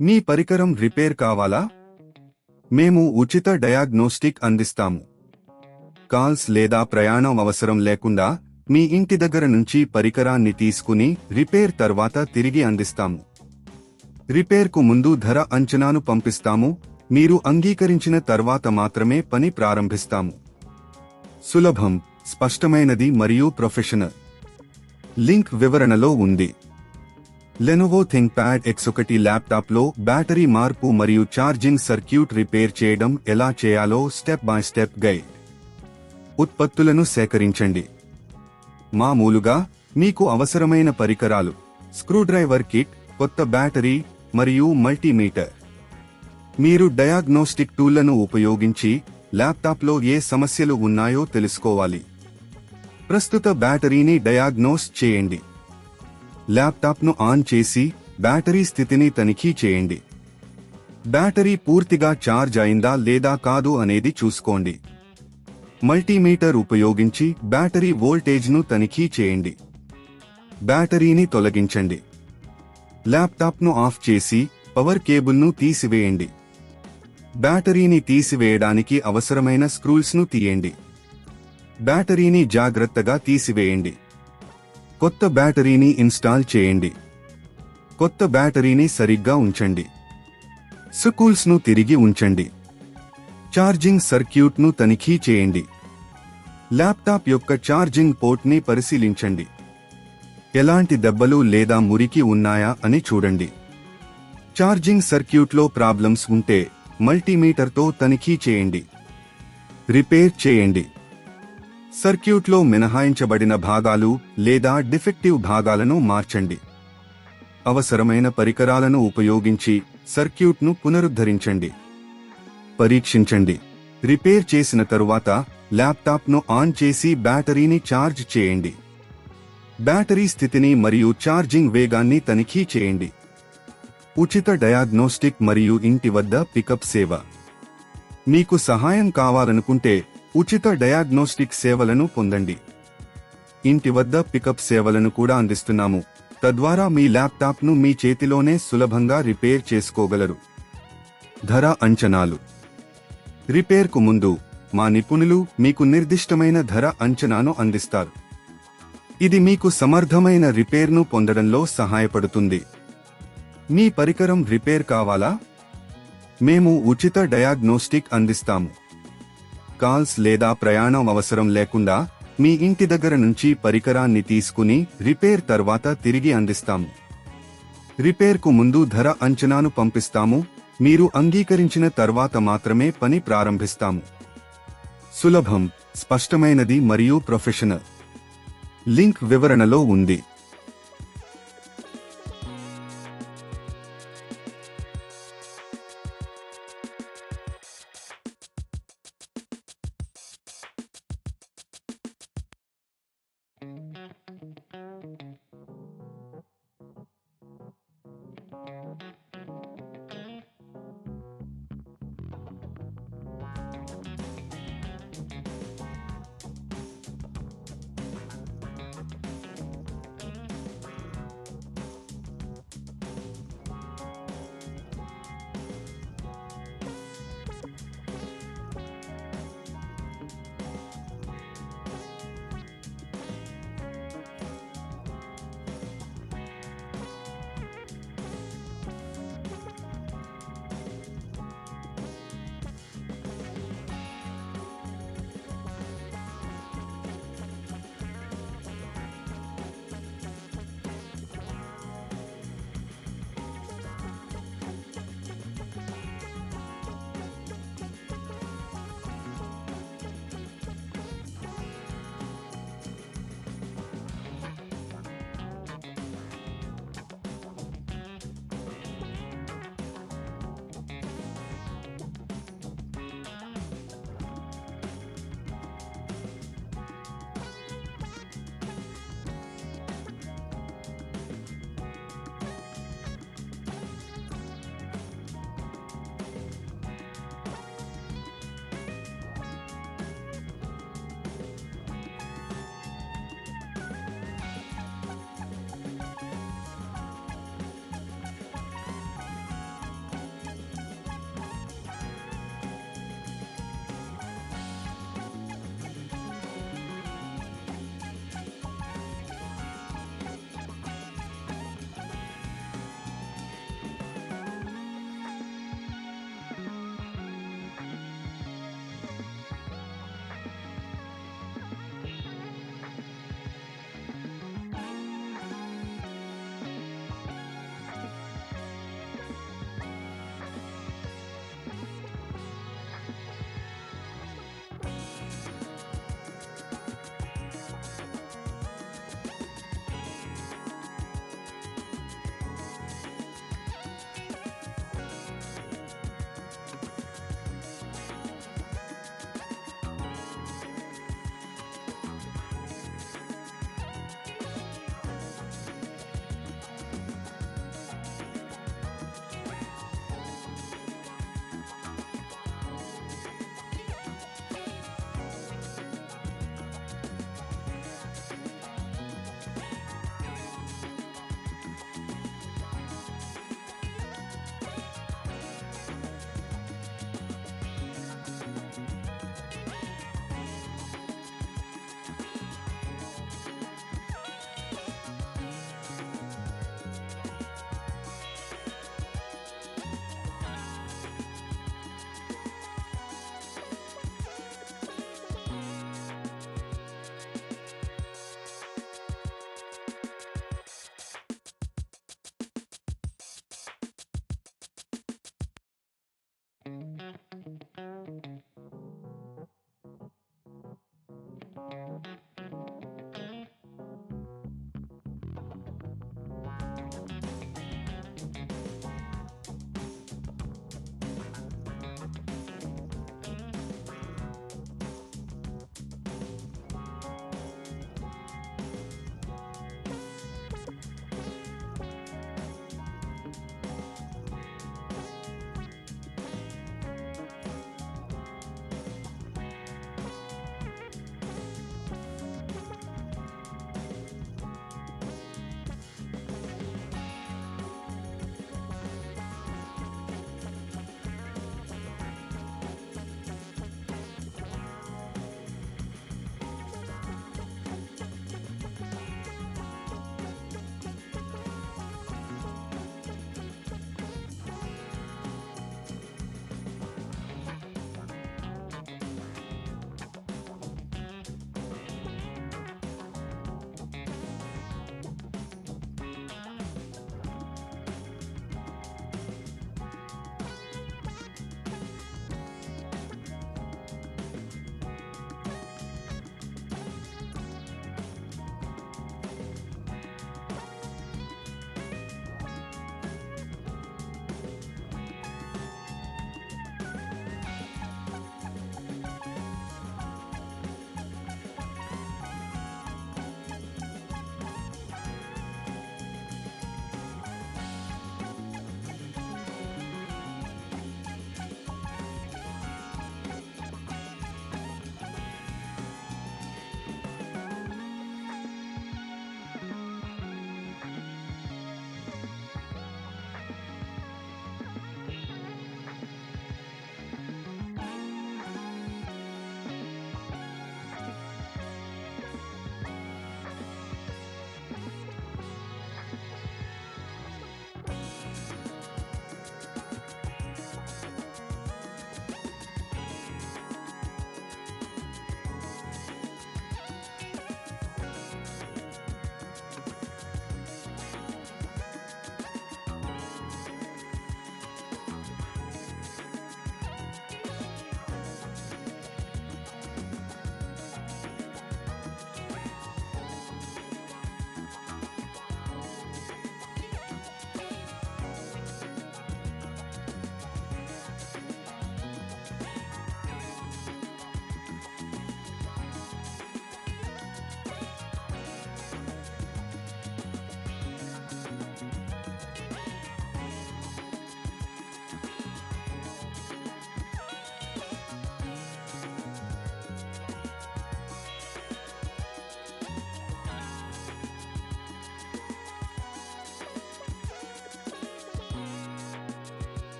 మీ పరికరం రిపేర్ కావాలా? మేము ఉచిత డయాగ్నోస్టిక్ అందిస్తాము. కాల్స్ లేదా ప్రయాణం అవసరం లేకుండా మీ ఇంటి దగ్గర నుంచి పరికరాన్ని తీసుకుని రిపేర్ తర్వాత తిరిగి అందిస్తాము. రిపేర్కు ముందు ధర అంచనాను పంపిస్తాము. మీరు అంగీకరించిన తర్వాత మాత్రమే పని ప్రారంభిస్తాము. సులభం, స్పష్టమైనది మరియు ప్రొఫెషనల్. లింక్ వివరణలో ఉంది. లెనోవో థింక్ప్యాడ్ X1 ల్యాప్టాప్లో బ్యాటరీ మార్పు మరియు ఛార్జింగ్ సర్క్యూట్ రిపేర్ చేయడం ఎలా చేయాలో స్టెప్ బై స్టెప్ గైడ్. ఉత్పత్తులను సేకరించండి. మామూలుగా మీకు అవసరమైన పరికరాలు: స్క్రూడ్రైవర్ కిట్, కొత్త బ్యాటరీ మరియు మల్టీమీటర్. మీరు డయాగ్నోస్టిక్ టూళ్లను ఉపయోగించి ల్యాప్టాప్లో ఏ సమస్యలు ఉన్నాయో తెలుసుకోవాలి. ప్రస్తుత బ్యాటరీని డయాగ్నోస్ చేయండి. ల్యాప్టాప్ను ఆన్ చేసి బ్యాటరీ స్థితిని తనిఖీ చేయండి. బ్యాటరీ పూర్తిగా ఛార్జ్ అయిందా లేదా కాదు అనేది చూసుకోండి. మల్టీమీటర్ ఉపయోగించి బ్యాటరీ వోల్టేజ్ను తనిఖీ చేయండి. బ్యాటరీని తొలగించండి. ల్యాప్టాప్ను ఆఫ్ చేసి పవర్ కేబుల్ను తీసివేయండి. బ్యాటరీని తీసివేయడానికి అవసరమైన స్క్రూల్స్ను తీయండి. బ్యాటరీని జాగ్రత్తగా తీసివేయండి. కొత్త బ్యాటరీని ఇన్స్టాల్ చేయండి. కొత్త బ్యాటరీని సరిగ్గా ఉంచండి. స్క్రూల్స్ను తిరిగి ఉంచండి. ఛార్జింగ్ సర్క్యూట్ను తనిఖీ చేయండి. ల్యాప్టాప్ యొక్క ఛార్జింగ్ పోర్ట్ని పరిశీలించండి. ఎలాంటి దెబ్బలు లేదా మురికి ఉన్నాయా అని చూడండి. ఛార్జింగ్ సర్క్యూట్లో ప్రాబ్లమ్స్ ఉంటే మల్టీమీటర్తో తనిఖీ చేయండి. రిపేర్ చేయండి. సర్క్యూట్లో మినహాయించబడిన భాగాలు లేదా డిఫెక్టివ్ భాగాలను మార్చండి. అవసరమైన పరికరాలను ఉపయోగించి సర్క్యూట్ను పునరుద్ధరించండి. పరీక్షించండి. రిపేర్ చేసిన తరువాత ల్యాప్టాప్ను ఆన్ చేసి బ్యాటరీని ఛార్జ్ చేయండి. బ్యాటరీ స్థితిని మరియు ఛార్జింగ్ వేగాన్ని తనిఖీ చేయండి. ఉచిత డయాగ్నోస్టిక్ మరియు ఇంటి వద్ద పికప్ సేవ. మీకు సహాయం కావాలనుకుంటే ఉచిత డయాగ్నోస్టిక్ సేవలను పొందండి. ఇంటి వద్ద పికప్ సేవలను కూడా అందిస్తున్నాము, తద్వారా మీ ల్యాప్టాప్ను మీ చేతిలోనే సులభంగా రిపేర్ చేసుకోగలరు. ధర అంచనాలు. రిపేర్కు ముందు మా నిపుణులు మీకు నిర్దిష్టమైన ధర అంచనాను అందిస్తారు. ఇది మీకు సమర్థమైన రిపేర్ను పొందడంలో సహాయపడుతుంది. మీ పరికరం రిపేర్ కావాలా? మేము ఉచిత డయాగ్నోస్టిక్ అందిస్తాము. కాల్స్ లేదా ప్రయాణం అవసరం లేకుండా మీ ఇంటి దగ్గర నుంచి పరికరాన్ని తీసుకుని రిపేర్ తర్వాత తిరిగి అందిస్తాము. రిపేర్కు ముందు ధర అంచనాను పంపిస్తాము. మీరు అంగీకరించిన తర్వాత మాత్రమే పని ప్రారంభిస్తాము. సులభం, స్పష్టమైనది మరియు ప్రొఫెషనల్. లింక్ వివరణలో ఉంది.